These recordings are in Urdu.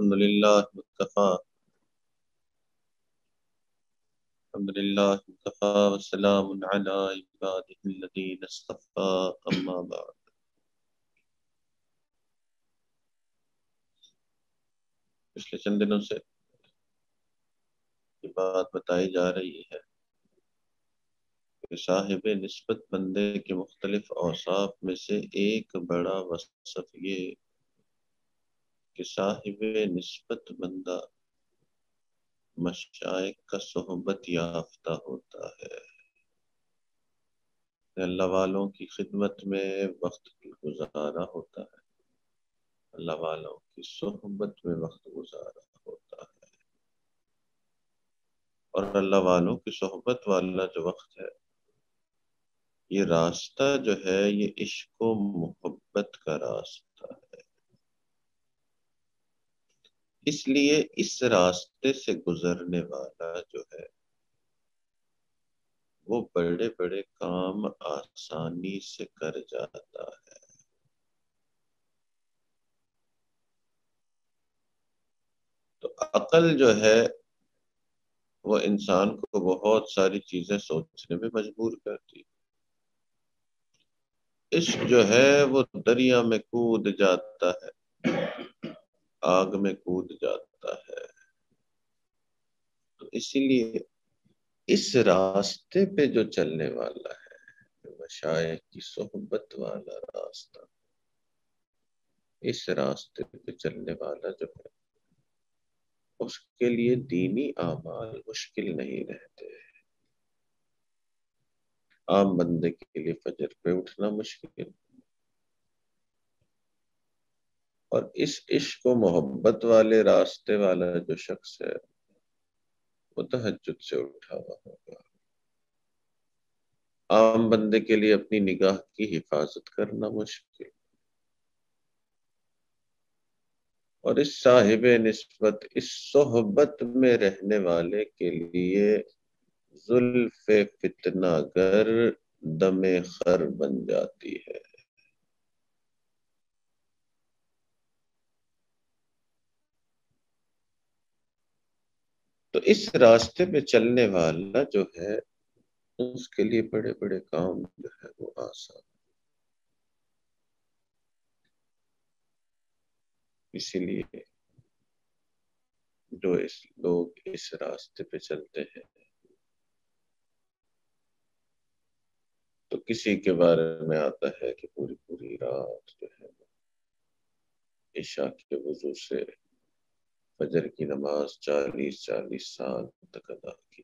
الحمد لله مكتفى وسلام على عباده الذين اصطفى اما بعد. پچھلے چند دنوں سے یہ بات بتائی جا رہی ہے کہ صاحب نسبت بندے کے مختلف اوصاف میں سے ایک بڑا وصف یہ کہ صاحب نسبت بندہ مشائخ کا صحبت یافتہ ہوتا ہے، اللہ والوں کی خدمت میں وقت گزارا ہوتا ہے، اللہ والوں کی صحبت میں وقت گزارا ہوتا ہے، اور اللہ والوں کی صحبت والا جو وقت ہے، یہ راستہ جو ہے یہ عشق و محبت کا راستہ ہے۔ اس لیے اس راستے سے گزرنے والا جو ہے وہ بڑے بڑے کام آسانی سے کر جاتا ہے۔ تو عقل جو ہے وہ انسان کو بہت ساری چیزیں سوچنے میں مجبور کرتی، عشق جو ہے وہ دریا میں کود جاتا ہے، آگ میں کود جاتا ہے۔ تو اسی لیے اس راستے پہ جو چلنے والا ہے، مشائخ کی صحبت والا راستہ، اس راستے پہ چلنے والا جو ہے اس کے لیے دینی اعمال مشکل نہیں رہتے۔ عام بندے کے لیے فجر پہ اٹھنا مشکل، اور اس عشق و محبت والے راستے والا جو شخص ہے وہ تہجد سے اٹھا ہوا ہوگا۔ عام بندے کے لیے اپنی نگاہ کی حفاظت کرنا مشکل، اور اس صاحب نسبت، اس صحبت میں رہنے والے کے لیے زلف فتنہ گر دم خر بن جاتی ہے۔ تو اس راستے پہ چلنے والا جو ہے اس کے لیے بڑے بڑے کام جو ہے وہ آسان، اسی لیے جو لوگ اس راستے پہ چلتے ہیں تو کسی کے بارے میں آتا ہے کہ پوری پوری رات جو ہے عشاء کے وضو سے فجر کی نماز 40 سال تک ادا کی،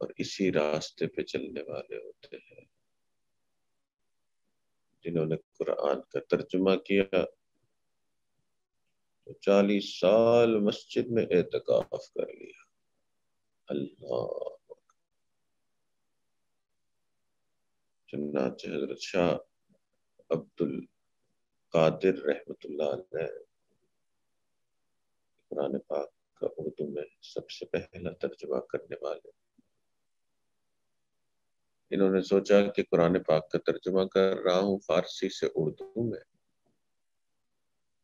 اور اسی راستے پہ چلنے والے ہوتے ہیں جنہوں نے قرآن کا ترجمہ کیا تو 40 سال مسجد میں اعتکاف کر لیا۔ اللہ، چنانچہ حضرت شاہ عبد القادر رحمۃ اللہ علیہ قرآن پاک کا اردو میں سب سے پہلا ترجمہ کرنے والے، انہوں نے سوچا کہ قرآن پاک کا ترجمہ کر رہا ہوں فارسی سے اردو میں،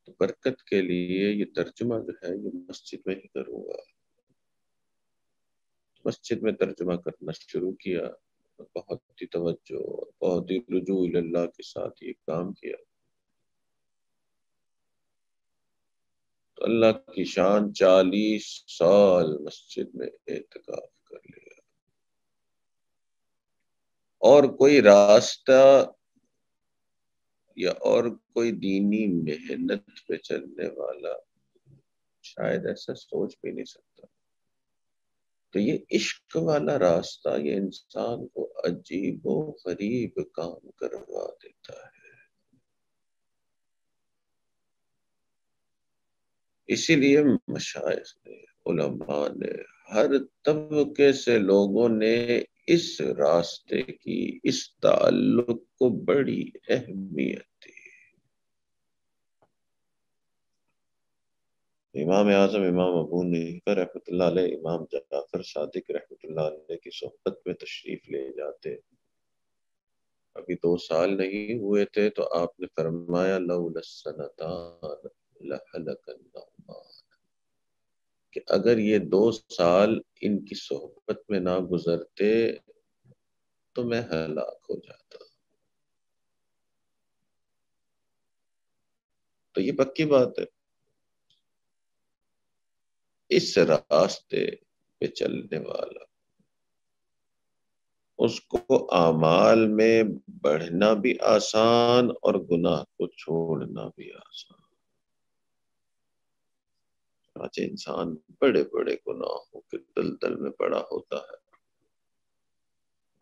تو برکت کے لیے یہ ترجمہ جو ہے یہ مسجد میں ہی کروں گا۔ مسجد میں ترجمہ کرنا شروع کیا، بہت ہی توجہ اور بہت ہی رجوع اللہ کے ساتھ یہ کام کیا، تو اللہ کی شان 40 سال مسجد میں اعتکاف کر لیا، اور کوئی راستہ یا اور کوئی دینی محنت پہ چلنے والا شاید ایسا سوچ بھی نہیں سکتا۔ تو یہ عشق والا راستہ یہ انسان کو عجیب و غریب کام کروا دیتا ہے۔ اسی لیے مشائخ نے، علماء نے، ہر طبقے سے لوگوں نے اس راستے کی، اس تعلق کو بڑی اہمیت دی۔ امام اعظم امام ابو حنیفہ رحمۃ اللہ علیہ، امام جعفر صادق رحمۃ اللہ علیہ کی صحبت میں تشریف لے جاتے ابھی 2 سال نہیں ہوئے تھے تو آپ نے فرمایا لولا السنتان لہلک النعمان، کہ اگر یہ 2 سال ان کی صحبت میں نہ گزرتے تو میں ہلاک ہو جاتا۔ تو یہ پکی بات ہے، اس راستے پہ چلنے والا اس کو اعمال میں بڑھنا بھی آسان اور گناہ کو چھوڑنا بھی آسان۔ آج انسان بڑے بڑے گناہوں کے دلدل میں پڑا ہوتا ہے،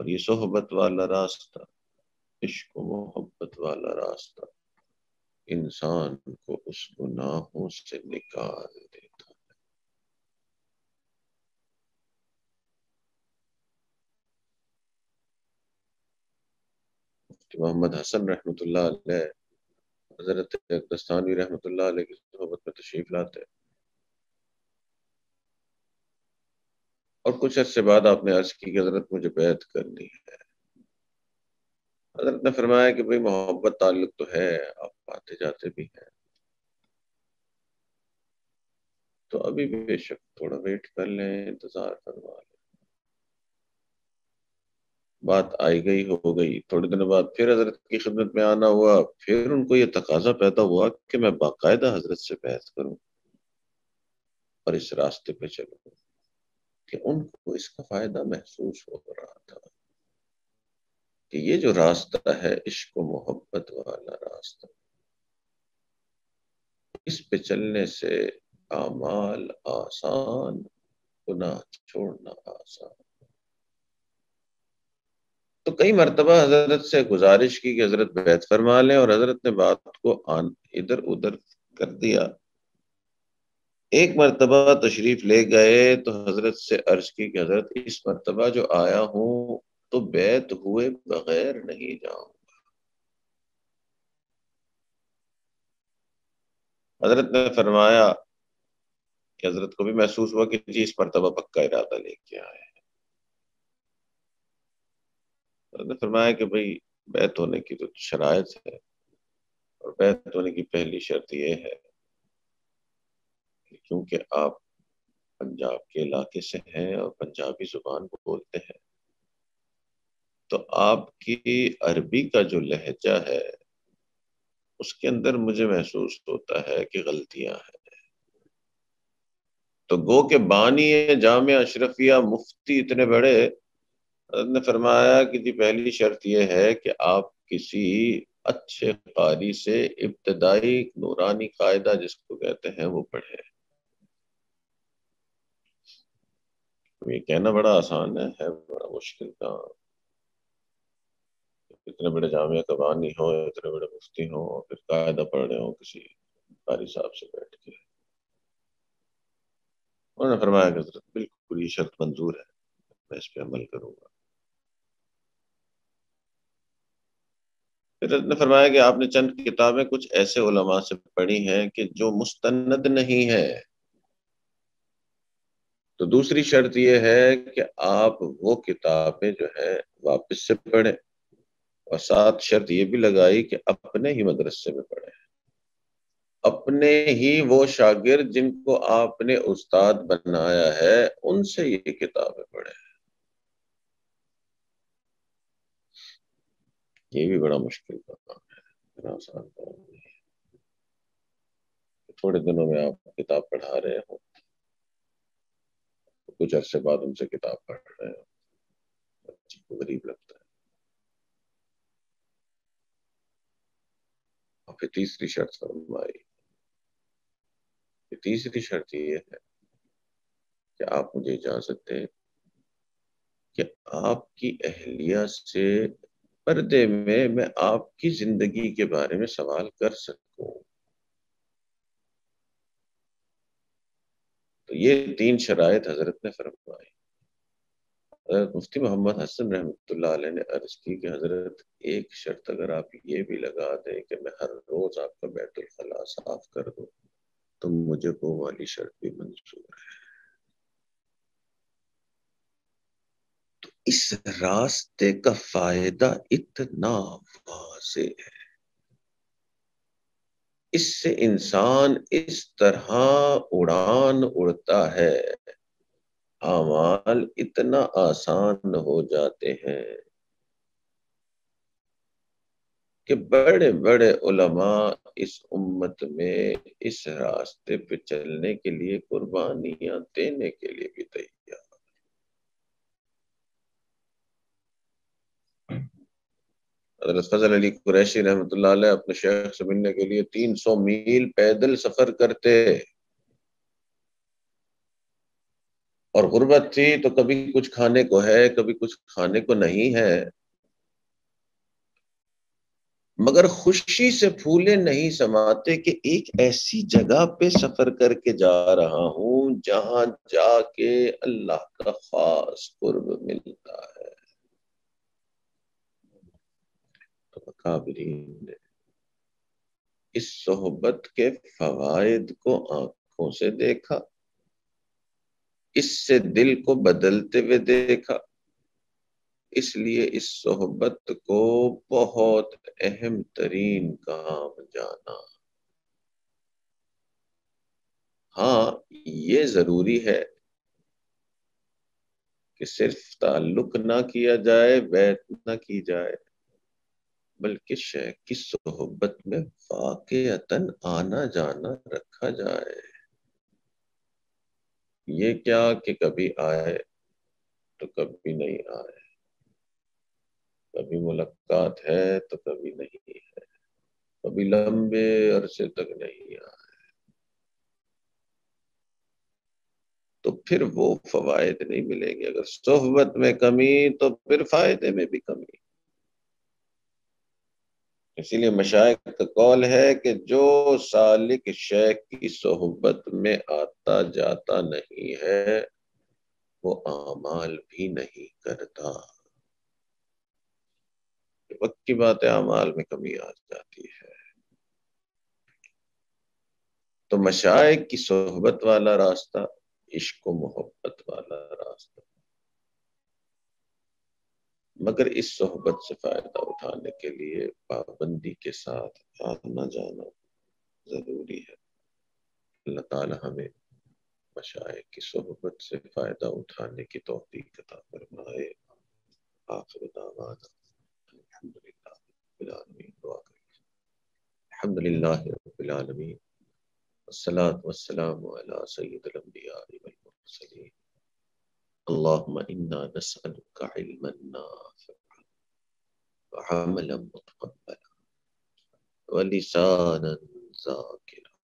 اور یہ صحبت والا راستہ، عشق و محبت والا راستہ انسان کو اس گناہوں سے نکال دیتا۔ محمد حسن رحمۃ اللہ علیہ حضرت دستانوی رحمۃ اللہ علیہ کی صحبت میں تشریف لاتے، اور کچھ عرصے بعد آپ نے عرض کی کہ حضرت مجھے بیعت کرنی ہے۔ حضرت نے فرمایا کہ بھئی محبت تعلق تو ہے، آپ آتے جاتے بھی ہیں، تو ابھی بے شک تھوڑا ویٹ کر لیں، انتظار کروا لیں۔ بات آئی گئی ہو گئی، تھوڑے دنوں بعد پھر حضرت کی خدمت میں آنا ہوا، پھر ان کو یہ تقاضا پیدا ہوا کہ میں باقاعدہ حضرت سے بیعت کروں اور اس راستے پہ چلوں، کہ ان کو اس کا فائدہ محسوس ہو رہا تھا کہ یہ جو راستہ ہے عشق و محبت والا راستہ، اس پہ چلنے سے اعمال آسان، گناہ چھوڑنا آسان۔ تو کئی مرتبہ حضرت سے گزارش کی کہ حضرت بیعت فرما لیں، اور حضرت نے بات کو ادھر ادھر کر دیا۔ ایک مرتبہ تشریف لے گئے تو حضرت سے عرض کی کہ حضرت اس مرتبہ جو آیا ہوں تو بیعت ہوئے بغیر نہیں جاؤں۔ حضرت نے فرمایا کہ حضرت کو بھی محسوس ہوا کہ جی اس مرتبہ پکا ارادہ لے کے آئے۔ حضرت نے فرمایا کہ بھئی بیعت ہونے کی تو شرائط ہے، اور بیعت ہونے کی پہلی شرط یہ ہے کہ کیونکہ آپ پنجاب کے علاقے سے ہیں اور پنجابی زبان کو بولتے ہیں، تو آپ کی عربی کا جو لہجہ ہے اس کے اندر مجھے محسوس ہوتا ہے کہ غلطیاں ہیں۔ تو گو کہ بانی جامع اشرفیہ مفتی اتنے بڑے، حضرت نے فرمایا کہ جی پہلی شرط یہ ہے کہ آپ کسی اچھے قاری سے ابتدائی نورانی قاعدہ جس کو کہتے ہیں وہ پڑھے۔ یہ کہنا بڑا آسان ہے بڑا مشکل کام۔ اتنے بڑے جامعہ کا بانی ہو، اتنے بڑے مفتی ہوں، اور پھر قاعدہ پڑھ رہے ہوں کسی قاری صاحب سے بیٹھ کے۔ انہوں نے فرمایا کہ حضرت بالکل یہ شرط منظور ہے، میں اس پہ عمل کروں گا۔ پھر حضرت نے فرمایا کہ آپ نے چند کتابیں کچھ ایسے علماء سے پڑھی ہیں کہ جو مستند نہیں ہے، تو دوسری شرط یہ ہے کہ آپ وہ کتابیں جو ہے واپس سے پڑھیں، اور ساتھ شرط یہ بھی لگائی کہ اپنے ہی مدرسے میں پڑھیں، اپنے ہی وہ شاگرد جن کو آپ نے استاد بنایا ہے ان سے یہ کتابیں پڑھیں۔ یہ بھی بڑا مشکل کام ہے، اتنا آسان کام نہیں ہے۔ تھوڑے دنوں میں آپ کتاب پڑھا رہے ہوں، کچھ عرصے بعد ان سے کتاب پڑھ رہے ہوں، بچے کو غریب لگتا ہے۔ اور پھر تیسری شرط فرمائی، تیسری شرط یہ ہے کہ آپ مجھے اجازت دیں کہ آپ کی اہلیہ سے پردے میں آپ کی زندگی کے بارے میں سوال کر سکوں۔ تو یہ 3 شرائط حضرت نے فرمائی۔ حضرت مفتی محمد حسن رحمۃ اللہ علیہ نے عرض کی کہ حضرت ایک شرط اگر آپ یہ بھی لگا دیں کہ میں ہر روز آپ کا بیت الخلاء صاف کر دوں تو مجھے وہ والی شرط بھی منظور ہے۔ اس راستے کا فائدہ اتنا واضح ہے، اس سے انسان اس طرح اڑان اڑتا ہے، اعمال اتنا آسان ہو جاتے ہیں کہ بڑے بڑے علماء اس امت میں اس راستے پہ چلنے کے لیے قربانیاں دینے کے لیے بھی تیار۔ حضرت فضل علی قریشی رحمۃ اللہ علیہ اپنے شیخ سے ملنے کے لیے 300 میل پیدل سفر کرتے، اور غربت تھی تو کبھی کچھ کھانے کو ہے، کبھی کچھ کھانے کو نہیں ہے، مگر خوشی سے پھولے نہیں سماتے کہ ایک ایسی جگہ پہ سفر کر کے جا رہا ہوں جہاں جا کے اللہ کا خاص قرب ملتا ہے۔ تو اکابرین نے اس صحبت کے فوائد کو آنکھوں سے دیکھا، اس سے دل کو بدلتے ہوئے دیکھا، اس لیے اس صحبت کو بہت اہم ترین کام جانا۔ ہاں، یہ ضروری ہے کہ صرف تعلق نہ کیا جائے، بیعت نہ کی جائے، بلکہ شیخ کی صحبت میں واقعتاً آنا جانا رکھا جائے۔ یہ کیا کہ کبھی آئے تو کبھی نہیں آئے، کبھی ملاقات ہے تو کبھی نہیں ہے، کبھی لمبے عرصے تک نہیں آئے، تو پھر وہ فوائد نہیں ملیں گے۔ اگر صحبت میں کمی تو پھر فائدے میں بھی کمی۔ اسی لیے مشائخ کا قول ہے کہ جو سالک شیخ کی صحبت میں آتا جاتا نہیں ہے وہ اعمال بھی نہیں کرتا۔ وقت کی بات ہے، اعمال میں کمی آ جاتی ہے۔ تو مشائخ کی صحبت والا راستہ عشق و محبت والا راستہ، مگر اس صحبت سے فائدہ اٹھانے کے لیے پابندی کے ساتھ آنا جانا ضروری ہے۔ اللہ تعالی ہمیں مشائخ کی صحبت سے فائدہ اٹھانے کی توفیق عطا فرمائے۔ آخر دعوانا الحمدللہ رب العالمین۔ دعا کریں۔ الحمدللہ رب العالمین، والصلاة والسلام على سید الانبیاء والمرسلین۔ اللہم انا نسألک علما نافعا وعملا متقبلا ولسانا ذاکرا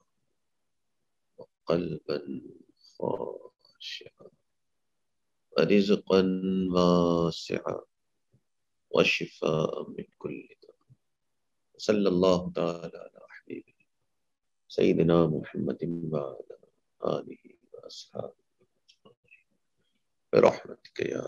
وقلبا خاشعا ورزقا واسعا وشفاء من كل داء۔ صلی اللہ تعالی علی حبیبہ سیدنا محمد وعلی آلہ واصحابہ برحمتک یا